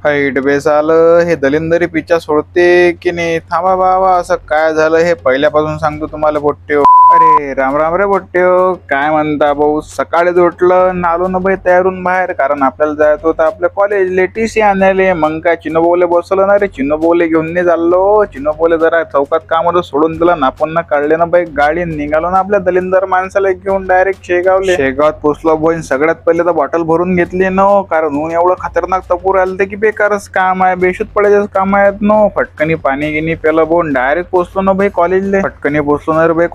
Height base आलं हे दलिंदरी पिच्चा सोडते की नाही? थांबा बाबा, असं काय झालं हे पहिल्यापासून सांगतो तुम्हाला पोट्ट्यो. अरे राम राम रे पोट्ट्यो, काय म्हणता भाऊ? सकाळीच उठलं नालो ना भाई तयारून बाहेर, कारण आपल्याला जायचं होतं आपल्या कॉलेजले टीसी आणायले. मग काय चिनोबोले बसवलं ना रे, चिनोबोले घेऊन नाही चाललो. चिनोबोले जरा चौकात काम होतं सोडून दिलं ना, आपण काढले ना बाई गाडी, निघालो ना आपल्या दलिंदर माणसाला घेऊन डायरेक्ट शेगावात पोचलो. बोईन सगळ्यात पहिले तर बॉटल भरून घेतली न, कारण ऊन एवढं खतरनाक तपूर आलं ते की बेकारच काम आहे, बेशुद्ध पडायचंच काम आहेत नो. फटकनी पाणी गिनी पेलं बोन डायरेक्ट पोचलो ना भाई कॉलेजले. फटकनी पोचलो ना रे भाई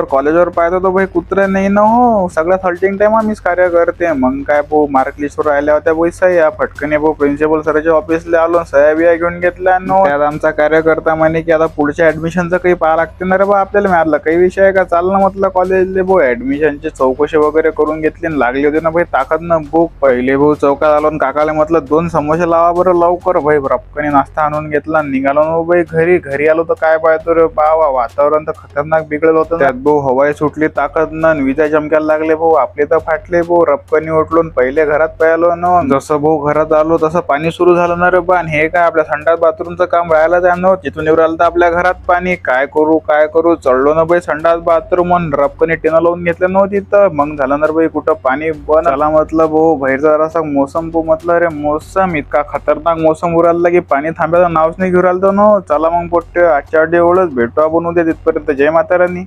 कॉलेजवर पाहतो तो भाई कुत्रे नाही ना हो. सगळ्यात हल्टिंग टाइम आम्हीच कार्य करते. मग काय भाऊ मार्क लिस्टवर आल्या होत्या भाई सह्या. फटकनी भाऊ प्रिन्सिपल सरांच्या ऑफिसला आलो, सह्या बिया घेऊन घेतल्या नो. त्यात आमचा कार्यकर्ता म्हणे की आता पुढच्या ऍडमिशनचं काही पाहा लागते ना रे बा आपल्याला. मिळालं काही विषय आहे का? चाल ना म्हटलं कॉलेजले भाऊ. ऍडमिशनची चौकशी वगैरे करून घेतली, लागली होती ना भाई ताकद ना बुक. पहिले भाऊ चौकात आलो, काकाला म्हटलं 2 समोसे लावा बरं लवकर. भाई रपकनी नाश्ता आणून घेतला, निघालो ना भाई घरी आलो तर काय पाहतो रे बावा, वातावरण तर खतरनाक बिघडलं होतं. त्यात भाऊ हवाई सुटली ताकद न, विजा चमकायला लागले भाऊ. आपले तर फाटले भाऊ. रपकनी उठलो पहिले घरात पाहिलो ना. जसं भाऊ घरात आलो तसं पाणी सुरू झालं ना रे बा. हे काय आपल्या संडास बाथरूमचं काम राहायला जाणं, तिथून येऊ राहिलं तर आपल्या घरात पाणी. काय करू चढलो ना भाई संडास बाथरूम, रपकनी टिना लावून घेतलं नव्हती तर मग झालं ना भाई कुठं पाणी बंद झाला. म्हटलं भाऊ बाहेरचा जरासा मोसम भाऊ, म्हटलं अरे मोसम इतका खतरनाक मोसम उरायला की पाणी थांबायचं नावच नाही घेऊ राहिलं ना. चला मग पोट्टे आजच्या एवढंच, भेटू आपण उद्या. तिथपर्यंत जय माता राणी.